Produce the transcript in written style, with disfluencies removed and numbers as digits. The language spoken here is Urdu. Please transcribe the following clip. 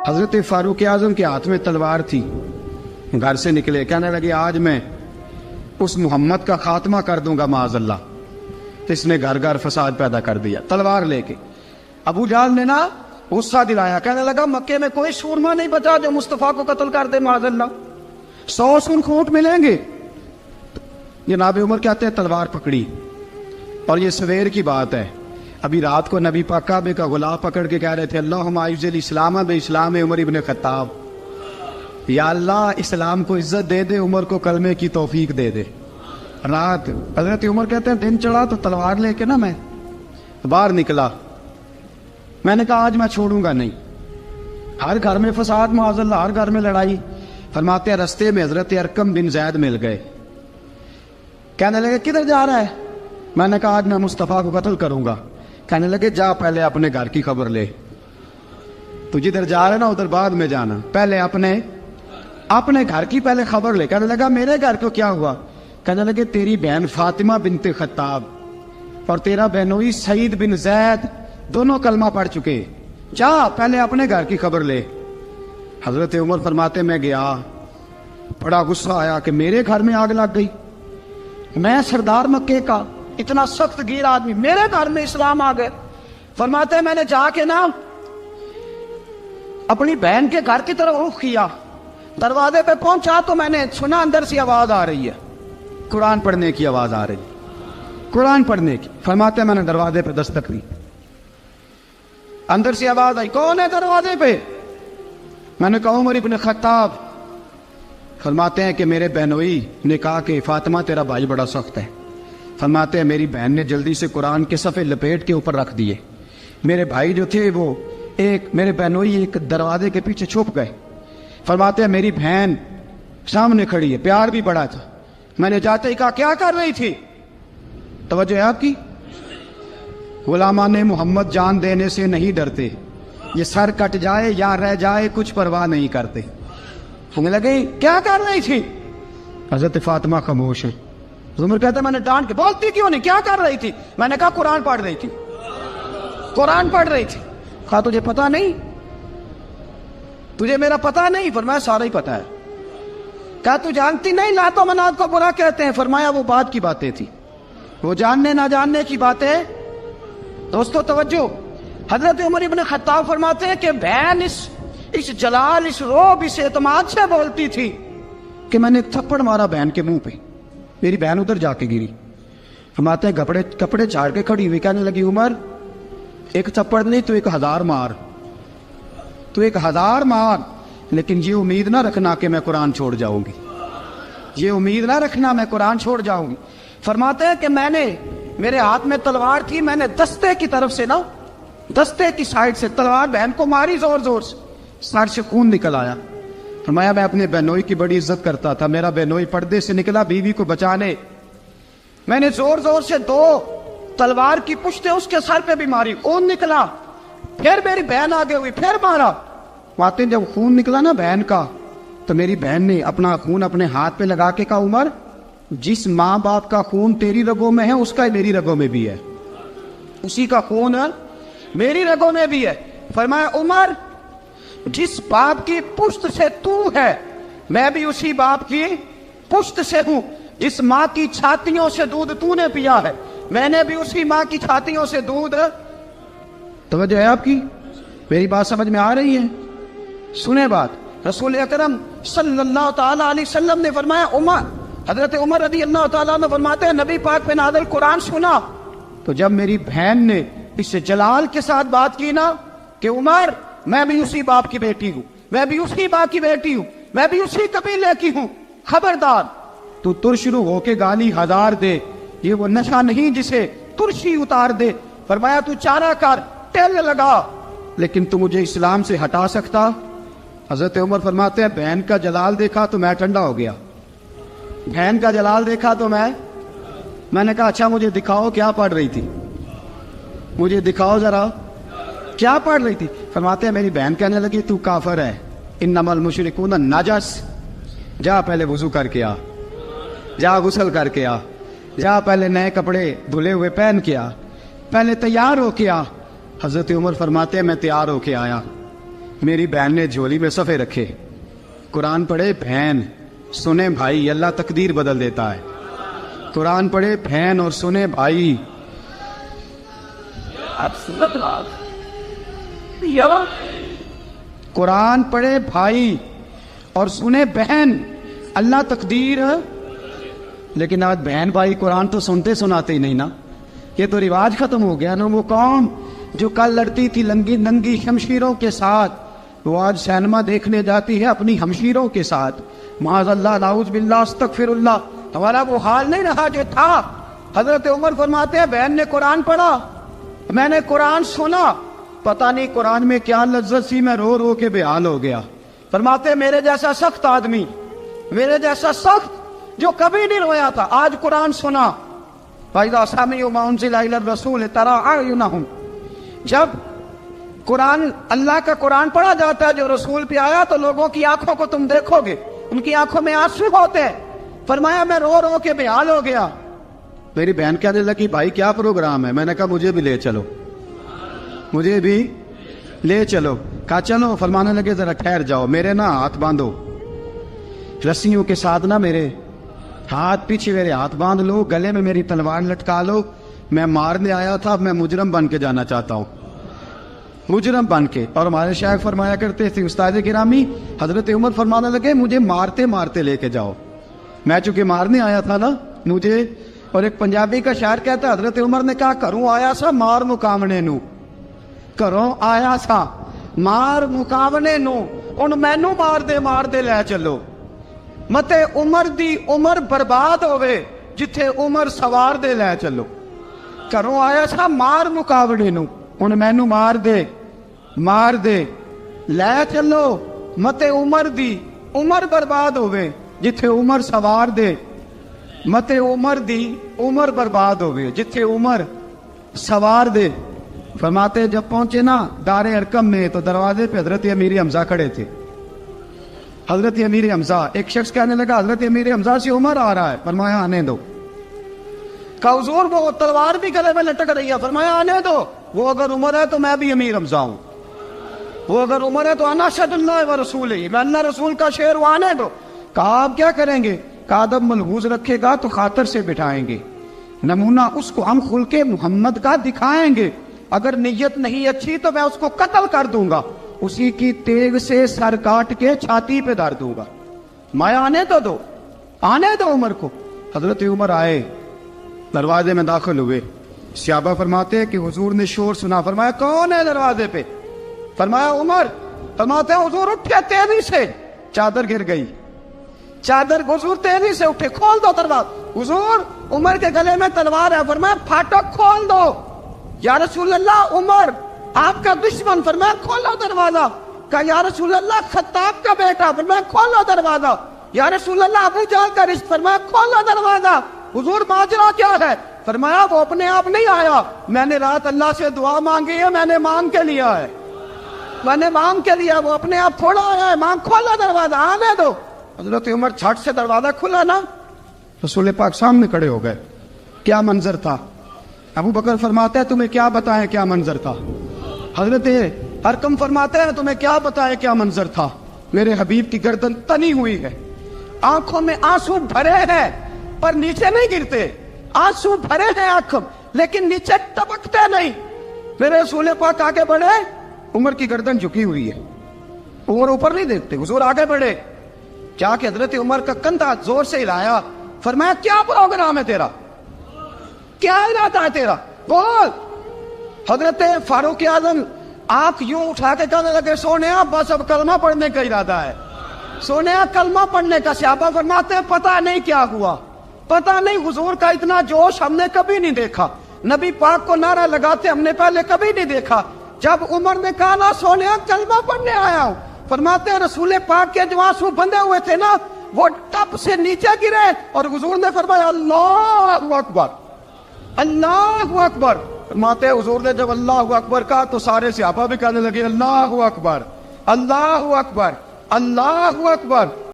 حضرت فاروق اعظم کے ہاتھ میں تلوار تھی، گھر سے نکلے، کہنے لگے آج میں اس محمد کا خاتمہ کر دوں گا معاذ اللہ۔ تو اس نے گھر گھر فساد پیدا کر دیا تلوار لے کے۔ ابو جہل نے نا غصہ دلایا، کہنے لگا مکے میں کوئی سورما نہیں بچا جو مصطفیٰ کو قتل کر دے معاذ اللہ، 100 سن کھوٹ ملیں گے۔ جناب عمر کہتے ہیں تلوار پکڑی، اور یہ سویر کی بات ہے، ابھی رات کو نبی پاک کعبے کا غلاف پکڑ کے کہہ رہے تھے اللہم اعز الاسلام باسلام عمر ابن خطاب، یا اللہ اسلام کو عزت دے دے، عمر کو کلمے کی توفیق دے دے۔ رات حضرت عمر کہتے ہیں دن چڑھا تو تلوار لے کے نا میں باہر نکلا، میں نے کہا آج میں چھوڑوں گا نہیں، ہر گھر میں فساد معاذ اللہ، ہر گھر میں لڑائی۔ فرماتے ہیں رستے میں حضرت ارقم بن زید مل گئے، کہنے لگے کدھر جا رہا ہے؟ میں نے کہا آج میں مصطفیٰ کو قتل کروں گا۔ کہنے لگے جا پہلے اپنے گھر کی خبر لے، تو جدھر جا رہے نا ادھر بعد میں جانا، پہلے اپنے گھر کی پہلے خبر لے۔ کہنے لگا میرے گھر کو کیا ہوا؟ کہنے لگے تیری بہن فاطمہ بنت خطاب اور تیرا بہنوئی سعید بن زید دونوں کلمہ پڑھ چکے، جا پہلے اپنے گھر کی خبر لے۔ حضرت عمر فرماتے میں گیا، بڑا غصہ آیا کہ میرے گھر میں آگ لگ گئی، میں سردار مکے کا اتنا سخت گیر آدمی، میرے گھر میں اسلام آ گئے۔ فرماتے ہیں میں نے جا کے نا اپنی بہن کے گھر کی طرف رخ کیا، دروازے پہ پہنچا تو میں نے سنا اندر سے آواز آ رہی ہے، قرآن پڑھنے کی آواز آ رہی، قرآن پڑھنے کی۔ فرماتے ہیں میں نے دروازے پہ دستک دی، اندر سے آواز آئی کون ہے دروازے پہ؟ میں نے کہا عمر ابن خطاب۔ فرماتے ہیں کہ میرے بہنوئی نے کہا کہ فاطمہ تیرا بھائی بڑا سخت ہے۔ فرماتے ہیں میری بہن نے جلدی سے قرآن کے صفحے لپیٹ کے اوپر رکھ دیے، میرے بھائی جو تھے وہ میرے بہنوئی ایک دروازے کے پیچھے چھپ گئے۔ فرماتے ہیں میری بہن سامنے کھڑی ہے، پیار بھی بڑا تھا، میں نے جاتے ہی کہا کیا کر رہی تھی؟ توجہ ہے آپ کی؟ غلامان محمد جان دینے سے نہیں ڈرتے، یہ سر کٹ جائے یا رہ جائے کچھ پرواہ نہیں کرتے۔ ہمیں لگے کیا کر رہی تھی؟ حضرت فاطمہ خاموش ہے۔ عمر کہتا ہے میں نے ڈانٹ کے، بولتی کیوں نہیں، کیا کر رہی تھی؟ میں نے کہا قرآن پڑھ رہی تھی، قرآن پڑھ رہی تھی۔ کہا تجھے پتا نہیں، تجھے میرا پتا نہیں؟ فرمایا سارا ہی پتا ہے۔ کہا تو جانتی نہیں لات و منات کو برا کہتے ہیں؟ فرمایا وہ بات کی باتیں تھی، وہ جاننے نہ جاننے کی باتیں۔ دوستو توجہ، حضرت عمر ابن خطاب فرماتے ہیں کہ بہن اس جلال، اس روب، اس اعتماد سے بولتی تھی کہ میں نے ایک تھپڑ مارا بہن کے منہ پہ، میری بہن ادھر جا کے گری۔ فرماتے ہیں کپڑے جھاڑ کے کھڑی ہوئی، کہنے لگی عمر ایک تھپڑ نہیں تو 1000 مار، تو 1000 مار، لیکن یہ امید نہ رکھنا کہ میں قرآن چھوڑ جاؤں گی، یہ امید نہ رکھنا میں قرآن چھوڑ جاؤں گی۔ فرماتے ہیں کہ میرے ہاتھ میں تلوار تھی، میں نے دستے کی طرف سے نا، دستے کی سائڈ سے تلوار بہن کو ماری زور زور سے، سر سے خون نکل آیا۔ فرمایا میں اپنے بہنوئی کی بڑی عزت کرتا تھا، میرا بہنوئی پردے سے نکلا بیوی کو بچانے، میں نے زور زور سے 2 تلوار کی پشتیں اس کے سر پہ بھی ماری، خون نکلا، پھر میری بہن آگے ہوئی، پھر مارا۔ ماتے جب خون نکلا نا بہن کا، تو میری بہن نے اپنا خون اپنے ہاتھ پہ لگا کے کہا عمر جس ماں باپ کا خون تیری رگوں میں ہے اس کا میری رگوں میں بھی ہے، اسی کا خون میری رگوں میں بھی ہے۔ فرمایا عمر جس باپ کی پشت سے تو ہے میں بھی اسی باپ کی پشت سے ہوں، جس ماں کی چھاتیوں سے دودھ تو نے پیا ہے میں نے بھی اسی ماں کی چھاتیوں سے دودھ۔ توجہ ہے آپ کی؟ میری بات سمجھ میں آ رہی ہے؟ سنیں بات، رسول اکرم صلی اللہ تعالی علیہ وسلم نے فرمایا، حضرت عمر رضی اللہ تعالیٰ عنہ فرماتے ہیں نبی پاک پہ نازل قرآن سنا تو جب میری بہن نے اس جلال کے ساتھ بات کی نا کہ عمر میں بھی اسی باپ کی بیٹی ہوں، میں بھی اسی باپ کی بیٹی ہوں، میں بھی اسی قبیلے کی ہوں، خبردار تو ترشرو ہو کے گالی 1000 دے، یہ وہ نشہ نہیں جسے ترشی اتار دے۔ فرمایا تو چارہ کر، ٹیل لگا، لیکن تو مجھے اسلام سے ہٹا سکتا؟ حضرت عمر فرماتے ہیں بہن کا جلال دیکھا تو میں ٹھنڈا ہو گیا، بہن کا جلال دیکھا تو میں نے کہا اچھا مجھے دکھاؤ کیا پڑھ رہی تھی، مجھے دکھاؤ ذرا کیا پڑھ رہی تھی۔ فرماتے ہیں میری بہن کہنے لگی تو کافر ہے، انما المشرکون نجس، جا پہلے وضو کر کے آ، جا غسل کر کے آ، جا پہلے نئے کپڑے دھلے ہوئے پہن کے آ، پہلے تیار ہو کے آ۔ حضرت عمر فرماتے ہیں میں تیار ہو کے آیا، میری بہن نے جھولی میں صفحے رکھے, قرآن پڑھے بہن, سنے بھائی, اللہ تقدیر بدل دیتا ہے. قرآن پڑھے بہن اور سنے بھائی. قرآن پڑھے بھائی اور سنے بہن, اللہ تقدیر. لیکن آج بہن بھائی قرآن تو سنتے سناتے ہی نہیں نا. یہ تو رواج ختم ہو گیا نا. وہ قوم جو کل لڑتی تھی ننگی شمشیروں کے ساتھ, وہ آج سینما دیکھنے جاتی ہے اپنی ہمشیروں کے ساتھ. معاذ اللہ, نعوذ باللہ, استغفر اللہ. ہمارا وہ حال نہیں رہا جو تھا. حضرت عمر فرماتے ہیں بہن نے قرآن پڑھا, میں نے قرآن سنا, پتہ نہیں قرآن میں کیا لذت سی, میں رو رو کے بے حال ہو گیا. فرماتے ہیں میرے جیسا سخت آدمی, میرے جیسا سخت جو کبھی نہیں رویا تھا, آج قرآن سنا. فَإِذَا سَمِعُوا مَا أُنزِلَ إِلَى الرَّسُولِ تَرَىٰ أَعْيُنَهُمْ, جب قرآن, اللہ کا قرآن پڑھا جاتا ہے جو رسول پہ آیا, تو لوگوں کی آنکھوں کو تم دیکھو گے, ان کی آنکھوں میں آنسو ہوتے ہیں. فرمایا میں رو رو کے بے حال ہو گیا. میری بہن کہنے لگی بھائی کیا پروگرام ہے؟ میں نے کہا مجھے بھی لے چلو, مجھے بھی لے چلو. کہا چلو. فرمانے لگے ذرا ٹھہر جاؤ, میرے نا ہاتھ باندھو, رسیوں کے ساتھ نا میرے ہاتھ, پیچھے میرے ہاتھ باندھ لو, گلے میں میری تلوار لٹکا لو. میں مارنے آیا تھا, اب میں مجرم بن کے جانا چاہتا ہوں, مجرم بن کے. اور ہمارے شیخ فرمایا کرتے تھے استاد گرامی, حضرت عمر فرمانے لگے مجھے مارتے مارتے لے کے جاؤ. میں چونکہ مارنے آیا تھا نا مجھے. اور ایک پنجابی کا شاعر کہتا ہے حضرت عمر نے کہا کروں آیا سا مار مقامنے نو, کروں آیا سا مار مقامنے نو, ان مینو مار دے لے چلو. متے عمر دی عمر برباد ہوئے جتھے عمر سوار دے لے چلو. کروں آیا سا مار مقابلے نو, ان مینو مار دے لے چلو. متے عمر دی عمر برباد ہوئے جتھے عمر سوار دے, متے عمر دی عمر برباد ہوئے جتھے عمر سوار دے. فرماتے جب پہنچے نا دار ارقم میں, تو دروازے پہ حضرت امیر حمزہ کھڑے تھے. حضرت امیر حمزہ, ایک شخص کہنے لگا حضرت امیر حمزہ سے عمر آ رہا ہے. فرمایا آنے دو. کہا حضور وہ تلوار بھی گلے میں لٹک رہی ہے. فرمایا آنے دو, وہ اگر عمر ہے تو میں بھی امیر حمزہ ہوں, وہ اگر عمر ہے تو انا اشہد اللہ و رسولہ, میں اللہ رسول کا شعر ہوں, آنے دو. کہا آپ کیا کریں گے؟ کہا ادب ملحوظ رکھے گا تو خاطر سے بٹھائیں گے, نمونہ اس کو ہم خلق محمد کا دکھائیں گے, اگر نیت نہیں اچھی تو میں اس کو قتل کر دوں گا, اسی کی تیغ سے سر کاٹ کے چھاتی پہ دھر دوں گا. میں آنے تو دو, آنے دو عمر کو. حضرت عمر آئے, دروازے میں داخل ہوئے. صحابہ فرماتے ہیں کہ حضور نے شور سنا. فرمایا کون ہے دروازے پہ؟ فرمایا عمر. فرماتے ہیں حضور اٹھے تیزی سے, چادر گر گئی, چادر. حضور تیزی سے اٹھے, کھول دو دروازہ. حضور عمر کے گلے میں تلوار ہے. فرمایا پھاٹک کھول دو. یا رسول اللہ عمر آپ کا دشمن. فرمایا کھولو دروازہ. کہا یا رسول اللہ خطاب کا بیٹا. فرمایا کھولو دروازہ. یا رسول اللہ ابو جہل کا رشت. فرمایا کھولو دروازہ. حضور ماجرا کیا ہے؟ فرمایا وہ اپنے آپ نہیں آیا, میں نے رات اللہ سے دعا مانگی ہے, میں نے مانگ کے لیا ہے, میں نے مانگ کے لیا, وہ اپنے آپ تھوڑا آیا ہے. مانگ, کھولا دروازہ, آنے دو. حضرت عمر چھٹ سے دروازہ کھلا نا, رسول پاک سامنے کھڑے ہو گئے. کیا منظر تھا. ابو بکر فرماتا ہے تمہیں کیا بتائیں کیا منظر تھا. حضرت ارقم فرماتے ہیں تمہیں کیا بتائیں کیا منظر تھا. میرے حبیب کی گردن تنی ہوئی ہے, آنکھوں میں آنسو بھرے ہیں پر نیچے نہیں گرتے, آنسو بھرے ہیں آنکھوں لیکن نیچے ٹپکتے نہیں. میرے رسول پاک آگے بڑھے, عمر کی گردن جھکی ہوئی ہے, عمر اوپر نہیں دیکھتے. حضور آگے بڑھے, جا کے حضرت عمر کا کندھا زور سے ہلایا. فرمایا کیا پروگرام ہے تیرا, کیا ارادہ ہے تیرا, بول. حضرت فاروق اعظم آنکھ یوں اٹھا کے کہنے لگے سونیا بس اب کلمہ پڑھنے کا ارادہ ہے, سونیا کلمہ پڑھنے کا. صحابہ فرماتے ہیں پتہ نہیں کیا ہوا, پتہ نہیں. حضور کا اتنا جوش ہم نے کبھی نہیں دیکھا, نبی پاک کو نعرہ لگاتے ہم نے پہلے کبھی نہیں دیکھا. جب عمر نے کہا نا سونیا کلمہ پڑھنے آیا ہوں, فرماتے ہیں رسول پاک کے جو آنسو بندھے ہوئے تھے نا وہ ٹپ سے نیچے گرے, اور حضور نے فرمایا اللہ اکبر, اللہ اکبر. فرماتے ہیں حضور نے جب اللہ اکبر کہا تو سارے صحابہ بھی کہنے لگے اللہ اکبر, اللہ اکبر, اللہ اکبر.